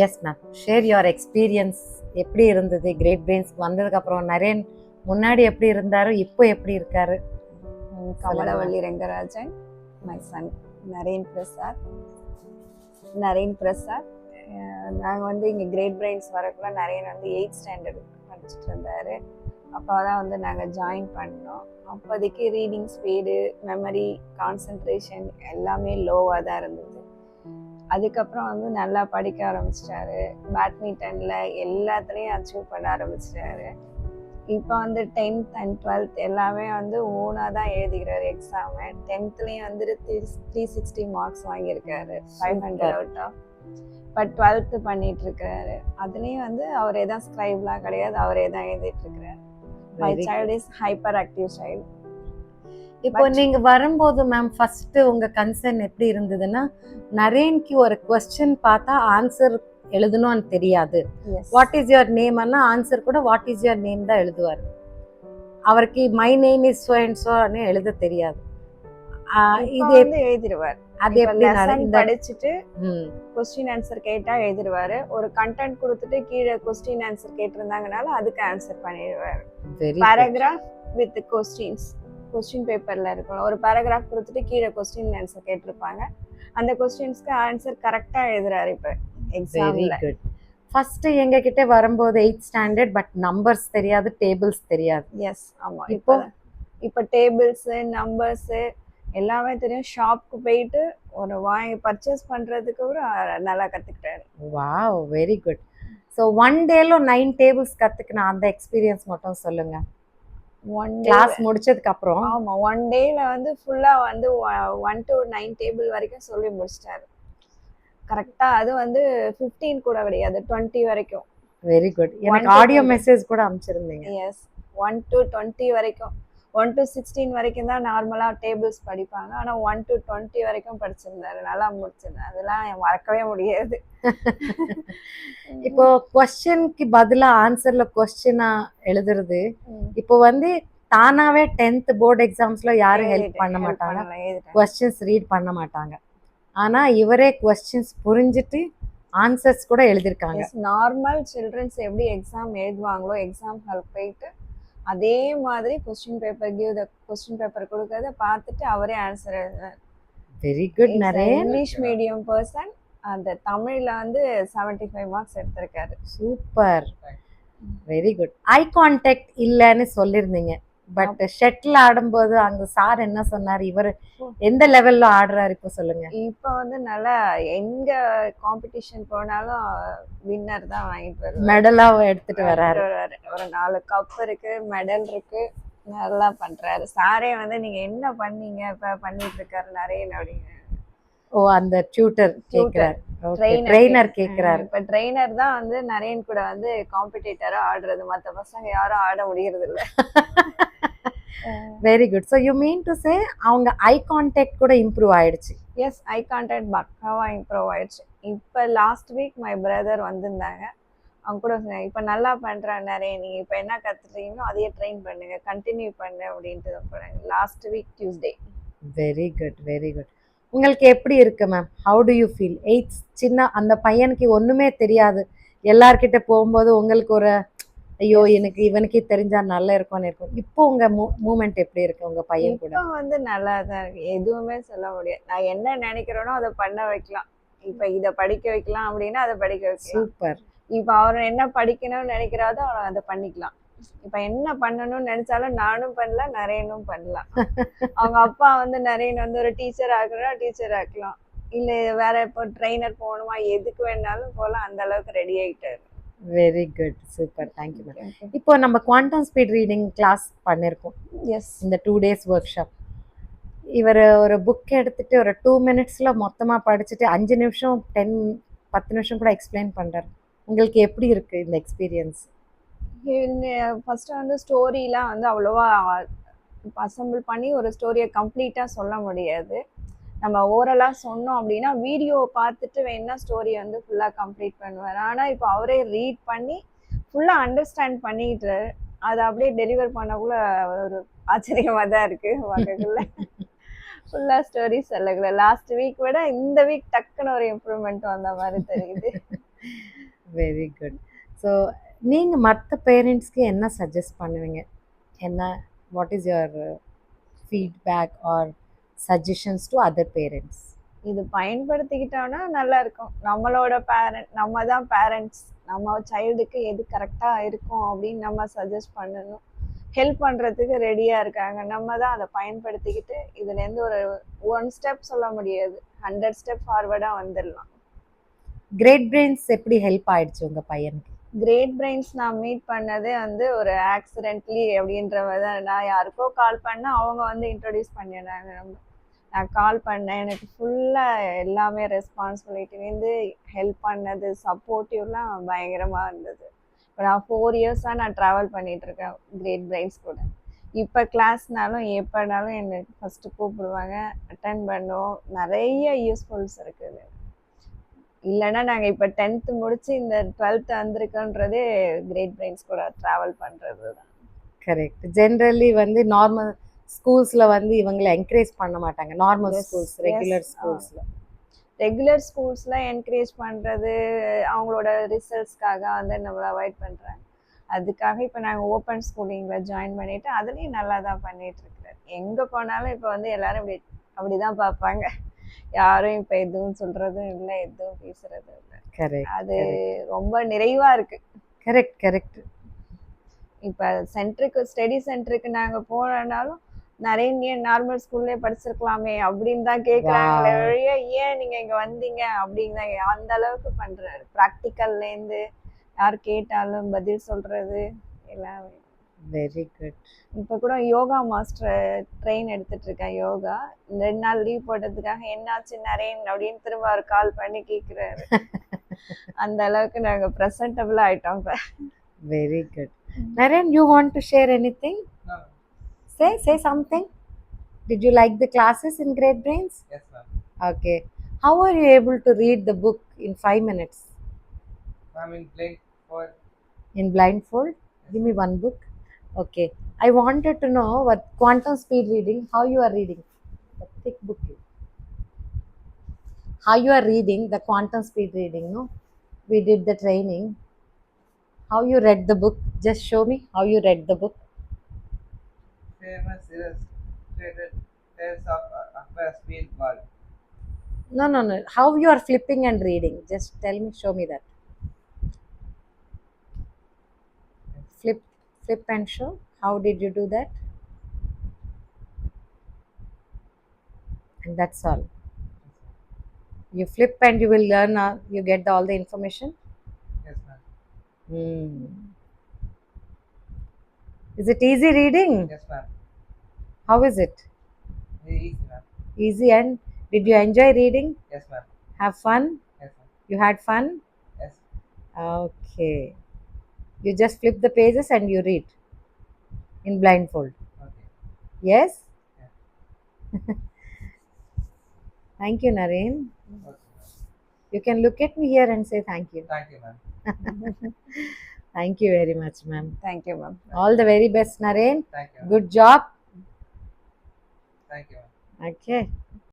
Yes ma'am, share your experience. எப்படி இருந்தது great பிரெயின்ஸ்க்கு வந்ததுக்கப்புறம்? நரேன் முன்னாடி எப்படி இருந்தாரு, இப்போ எப்படி இருக்காரு? Kamalavalli Rengarajan, my son Naren Prasad. நரேன் பிரசாத் நாங்கள் வந்து இங்கே கிரேட் பிரெயின்ஸ் வரக்குள்ள நரேன் வந்து 8th ஸ்டாண்டர்ட் படிச்சுட்டு இருந்தார். அப்போ தான் வந்து நாங்கள் ஜாயின் பண்ணோம். அப்போதைக்கு ரீடிங் ஸ்பீடு, மெமரி, கான்சன்ட்ரேஷன் எல்லாமே லோவாக தான் இருந்தது. அதுக்கப்புறம் வந்து நல்லா படிக்க ஆரம்பிச்சிட்டாரு. பேட்மிண்டனில் எல்லாத்துலேயும் அச்சீவ் பண்ண ஆரம்பிச்சிட்டாரு. இப்போ வந்து 10th and 12th எல்லாமே வந்து ஓனாக தான் எழுதிக்கிறாரு எக்ஸாமு. 10th வந்துட்டு 360 மார்க்ஸ் வாங்கியிருக்காரு, 500 அவுட் ஆஃப். இப்போ 12th பண்ணிட்டு இருக்காரு. அதுலேயும் வந்து அவரே தான், ஸ்கிரைப்லாம் கிடையாது, அவரே தான் எழுதிட்டு இருக்கிறாரு. My child is hyper active child. இப்போ நீங்க வரும்போது மேம் ஃபர்ஸ்ட் உங்க கன்சர்ன் எப்படி இருந்ததுன்னா, நரேன்க்கு ஒரு கொஸ்டின் பார்த்தா ஆன்சர் எழுதணும்னு தெரியாது. What is your name Anna answer கூட வாட் இஸ் யுவர் நேம் தான் எழுதுவார். அவருக்கு my name is so and so எழுத தெரியாது. இது வந்து எழுதிடுவார். அது எப்படி படிச்சுட்டு கொஸ்டின் ஆன்சர் கேட்டா எழுதிடுவாரு. ஒரு கண்டென்ட் கொடுத்துட்டு கீழே கொஸ்டின் ஆன்சர் கேட்டிருந்தாங்கனால அதுக்கு ஆன்சர் பண்ணிடுவாரு. பேராகிராஃப் வித் கொஸ்டின்ஸ் கொஸ்டின் பேப்பர்ல இருக்கணும். ஒரு பேராகிராஃப் கொடுத்துட்டு கீழே கொஸ்டின் ஆன்சர் கேட்டிருப்பாங்க. அந்த கொஸ்டின்ஸ்க்கு ஆன்சர் கரெக்டா எழுதுறாரு. இப்ப எக்ஸாம்ல ஃபர்ஸ்ட் எங்க கிட்ட வரும்போது 8th ஸ்டாண்டர்ட், பட் நம்பர்ஸ் தெரியாது, டேபிள்ஸ் தெரியாது. எஸ், ஆமா. இப்போ டேபிள்ஸ், நம்பர்ஸ் எல்லாமே தெரியும். ஷாப்க்கு போயிட்டு ஒரு வாங்கி பர்ச்சேஸ் பண்றதுக்கு கூட நல்லா கத்துக்கிட்டாரு. Wow, very good. So one டேல 9 டேபிள்ஸ் கத்துக்கின அந்த எக்ஸ்பீரியன்ஸ் மட்டும் சொல்லுங்க. கிளாஸ் முடிச்சதுக்கு அப்புறம்? ஆமா, ஒன் டேல வந்து ஃபுல்லா வந்து 1 to 9 டேபிள் வரைக்கும் சொல்லி முடிச்சிட்டாரு கரெக்டா. அது வந்து 15 கூட கிடையாது, 20 வரைக்கும். Very good. எனக்கு ஆடியோ மெசேஜ் கூட அனுப்பிச்சிருந்தீங்க. எஸ், 1 to 20 வரைக்கும். 1 to 16 வரைக்கும் தான் நார்மலா டேபிள்ஸ் படிப்பாங்க. ஆனா 1 to 20 வரைக்கும் படிச்சிருந்தாரு. நல்லா முடிச்சிருந்தாரு. அதெல்லாம் மறக்கவே முடியாது. இப்போ கொஸ்டினுக்கு பதிலா ஆன்சர்ல கொஸ்டினா எழுதுறது, இப்போ வந்து தானாவே 10th போர்டு எக்ஸாம்ஸ்ல யாரும் ஹெல்ப் பண்ண மாட்டாங்க, கொஸ்டின்ஸ் ரீட் பண்ண மாட்டாங்க. ஆனா இவரே கொஸ்டின்ஸ் புரிஞ்சிட்டு ஆன்சர்ஸ் கூட எழுதிருக்காங்க. நார்மல் சில்ட்ரன்ஸ் எப்படி எக்ஸாம் எழுதுவாங்களோ, எக்ஸாம் ஹால் போயிட்டு அதே மாதிரி question paper give the question paper கொடுக்கறத பார்த்துட்டு அவரே ஆன்சர் எழுதுறாரு. Very good. நிறைய இங்கிலீஷ் மீடியம் பர்சன். அந்த தமிழ்ல வந்து 75 மார்க்ஸ் எடுத்திருக்காரு. Super, very good. Eye contact இல்லைன்னு சொல்லியிருந்தீங்க, பட் ஷட்டில் ஆடும்போது அங்க சார் என்ன சொன்னார்? இவர் எந்த லெவல்ல ஆடுறாரு இப்போ சொல்லுங்க. இப்போ வந்து நல்லா எங்க காம்படிஷன் போனாலும் வின்னர் தான் வாங்கிட்டு வருவாரு, மெடலா எடுத்துட்டு வராரு. ஒரு 4 கப் இருக்கு, மெடல் இருக்கு, நல்லா பண்றாரு. சாரே வந்து நீங்க என்ன பண்ணீங்க இப்ப பண்ணிட்டு இருக்காரு நிறைய அப்படிங்க. ஓ, அந்த டியூட்டர் கேக்குறாரு, ட்ரெய்னர் கேக்குறாரு. இப்ப ட்ரெய்னர் தான் வந்து நரேன் கூட வந்து காம்படிட்டரா ஆடுறது. மத்த பசங்க யாரும் ஆட முடியறது இல்ல. Very good. So you mean to say அவங்க ஐ கான்டாக்ட் கூட இம்ப்ரூவ் ஆயிடுச்சு? எஸ், ஐ கான்டாக்ட் பக்காவா இம்ப்ரூவ் ஆயிடுச்சு. இப்ப லாஸ்ட் வீக் மை பிரதர் வந்திருந்தாங்க. அவங்க கூட சொன்னாங்க, இப்ப நல்லா பண்றான் நிறைய, நீங்க இப்ப என்ன கத்துறீங்களோ அதையே ட்ரெயின் பண்ணுங்க, கண்டினியூ பண்ணு அப்படின்ட்டு போறாங்க. Last week Tuesday. Very good, very good. உங்களுக்கு எப்படி இருக்கு ma'am? How to you feel? 8th சின்ன அந்த பையனுக்கு ஒண்ணுமே தெரியாது, எல்லார்கிட்ட போகும்போது உங்களுக்கு ஒரு ஐயோ எனக்கு இவனுக்கே தெரிஞ்சா நல்லா இருக்கும்னு இருக்கும். இப்போ உங்க மூமெண்ட் எப்படி இருக்கு உங்க பையன் கூட? இப்போ வந்து நல்லா தான் இருக்கு. எதுவுமே சொல்ல முடியாது. நான் என்ன நினைக்கிறேனோ அதை பண்ண வைக்கலாம். இப்ப இதை படிக்க வைக்கலாம் அப்படின்னா அதை படிக்க வைக்கலாம். சூப்பர். இப்ப அவர் என்ன படிக்கணும்னு நினைக்கிறாரோ அவரை அதை பண்ணிக்கலாம். இப்ப என்ன பண்ணணும்னு நினைச்சாலும் நானும் பண்ணலாம், நரேனும் பண்ணலாம். அவங்க அப்பா வந்து நரேன் வந்து ஒரு டீச்சர் ஆகணும்னா டீச்சர் ஆக்கலாம், இல்ல வேற இப்போ ட்ரெயினர் போகணுமா, எதுக்கு வேணாலும் போகலாம். அந்த அளவுக்கு ரெடி ஆயிட்டாரு. Very good, super, thank you ma'am. இப்போ நம்ம குவாண்டம் ஸ்பீட் ரீடிங் கிளாஸ் பண்ணியிருக்கோம். எஸ், இந்த 2 days ஒர்க் ஷாப். இவர் ஒரு புக் எடுத்துட்டு ஒரு 2 minutesல மொத்தமா படிச்சுட்டு 5 நிமிஷம் 10 நிமிஷம் கூட எக்ஸ்பிளைன் பண்றாரு. உங்களுக்கு எப்படி இருக்கு இந்த எக்ஸ்பீரியன்ஸ்? ஃபர்ஸ்ட் வந்து ஸ்டோரிலாம் வந்து அவ்வளோவா அசம்பிள் பண்ணி ஒரு ஸ்டோரியை கம்ப்ளீட்டா சொல்ல முடியாது. நம்ம ஓரலாக சொன்னோம் அப்படின்னா வீடியோவை பார்த்துட்டு வேணா ஸ்டோரி வந்து ஃபுல்லாக கம்ப்ளீட் பண்ணுவார். ஆனால் இப்போ அவரே ரீட் பண்ணி ஃபுல்லாக அண்டர்ஸ்டாண்ட் பண்ணிட்டு அதை அப்படியே டெலிவர் பண்ணக்குள்ள ஒரு ஆச்சரியமாக தான் இருக்குது பார்க்கக்குள்ள. ஃபுல்லாக ஸ்டோரி சொல்லக்குள்ள லாஸ்ட் வீக் விட இந்த வீக் டக்குன்னு ஒரு இம்ப்ரூவ்மெண்ட் வந்த மாதிரி தெரியுது. Very good. ஸோ நீங்க மற்ற பேரண்ட்ஸ்க்கு என்ன சஜஸ்ட் பண்ணுவீங்க? என்ன what is your feedback or suggestions to other parents? இது பயன்படுத்திக்கிட்டோம்னா நல்லா இருக்கும். நம்மளோட பேரண்ட் நம்ம தான் பேரண்ட்ஸ். நம்ம சைல்டுக்கு எது கரெக்டாக இருக்கும் அப்படின்னு நம்ம சஜஸ்ட் பண்ணணும். ஹெல்ப் பண்ணுறதுக்கு ரெடியாக இருக்காங்க. நம்ம தான் அதை பயன்படுத்திக்கிட்டு இதுலேருந்து ஒரு 1 ஸ்டெப் சொல்ல முடியாது, 100 ஸ்டெப் ஃபார்வர்டாக வந்துடலாம். கிரேட் பிரெயின்ஸ் எப்படி ஹெல்ப் ஆயிடுச்சு உங்க பையனுக்கு? கிரேட் பிரெயின்ஸ் நான் மீட் பண்ணதே வந்து ஒரு ஆக்சிடென்ட்லி அப்படின்றவ தான். நான் யாருக்கோ கால் பண்ணால் அவங்க வந்து இன்ட்ரடியூஸ் பண்ணிடுறாங்க. நான் கால் பண்ணேன், எனக்கு ஃபுல்லாக எல்லாமே ரெஸ்பான்சிபிலிட்டிலேருந்து ஹெல்ப் பண்ணது, சப்போர்ட்டிவ்லாம் பயங்கரமாக இருந்தது. இப்போ நான் 4 இயர்ஸாக நான் ட்ராவல் பண்ணிகிட்ருக்கேன் கிரேட் பிரெயின்ஸ் கூட. இப்போ கிளாஸ்னாலும் எப்போனாலும் என்னை ஃபஸ்ட்டு கூப்பிடுவாங்க, அட்டன் பண்ணுவோம். நிறைய யூஸ்ஃபுல்ஸ் இருக்குது. இல்லைன்னா நாங்கள் இப்போ 10th முடிச்சு இந்த 12th வந்திருக்கோன்றதே கிரேட் பிரெயின்ஸ் கூட ட்ராவல் பண்ணுறது தான். கரெக்ட். ஜென்ரலி வந்து நார்மல் ஸ்கூல்ஸ்ல வந்து இவங்களை என்கரேஜ் பண்ண மாட்டாங்க. Normal Yes, schools, yes. Regular ஸ்கூல்ஸ்ல. ரெகுலர் ஸ்கூல்ஸில் என்கரேஜ் பண்ணுறது அவங்களோட ரிசல்ட்ஸ்க்காக வந்து நம்மளை அவாய்ட் பண்ணுறாங்க. அதுக்காக இப்போ நாங்கள் ஓப்பன் ஸ்கூலிங்கில் ஜாயின் பண்ணிவிட்டு அதுலேயும் நல்லா தான் பண்ணிகிட்ருக்குறேன். எங்கே போனாலும் இப்போ வந்து எல்லோரும் அப்படி தான் பார்ப்பாங்க. யாரும் இப்போ எதுவும் சொல்கிறதும் இல்லை, எதுவும் பேசுகிறதும் இல்லை. கரெக்ட். அது ரொம்ப நிறைவாக இருக்குது. Correct correct. இப்போ ஸ்டடி சென்டருக்கு நாங்கள் போனோம்னாலும் நிறைய நார்மல் ஸ்கூல்லே படிச்சிருக்கலாமே அப்படின்னு தான் கேட்குறாங்களே ஒழிய ஏன் நீங்கள் இங்கே வந்தீங்க அப்படின்னு தான் அந்த அளவுக்கு பண்ணுறாரு. ப்ராக்டிக்கல்லேருந்து யார் கேட்டாலும் பதில் சொல்கிறது எல்லாமே. Very good. இப்போ கூட யோகா மாஸ்டர் ட்ரெயின் எடுத்துட்டு இருக்கேன். யோகா 2 நாள் லீவ் போட்டதுக்காக என்னாச்சு நரேன் அப்படின்னு திரும்ப அவர் கால் பண்ணி கேட்குறாரு. அந்த அளவுக்கு நாங்கள் ப்ரெசன்டபிள் ஆகிட்டோம் இப்போ. Very good. Naren, you want to share anything? No. Say something. Did you like the classes in Great Brains? Yes, ma'am. Okay. How are you able to read the book in 5 minutes? I'm in blank for In blindfold? Give me one book. Okay. I wanted to know what quantum speed reading, how you are reading. The thick book. How you are reading the quantum speed reading, no? We did the training. How you read the book? Just show me how you read the book. famous illustrated tales of Akbar Speed Ball. No. How you are flipping and reading? Just tell me, show me that. Flip and show. How did you do that? And that's all. You flip and you will learn. You get all the information. Yes, ma'am. Is it easy reading? Yes, ma'am. How is it? Very easy, ma'am. Easy. And did you enjoy reading? Yes, ma'am. Have fun? Yes, ma'am. You had fun? Yes. Okay. You just flip the pages and you read in blindfold. Okay. Yes? Yeah. Thank you, Naren. Okay, ma'am. You can look at me here and say thank you. Thank you, ma'am. Thank you very much, ma'am. Thank you ma'am. All the very best, Naren. Thank you. Good job. Thank you, ma'am. Okay.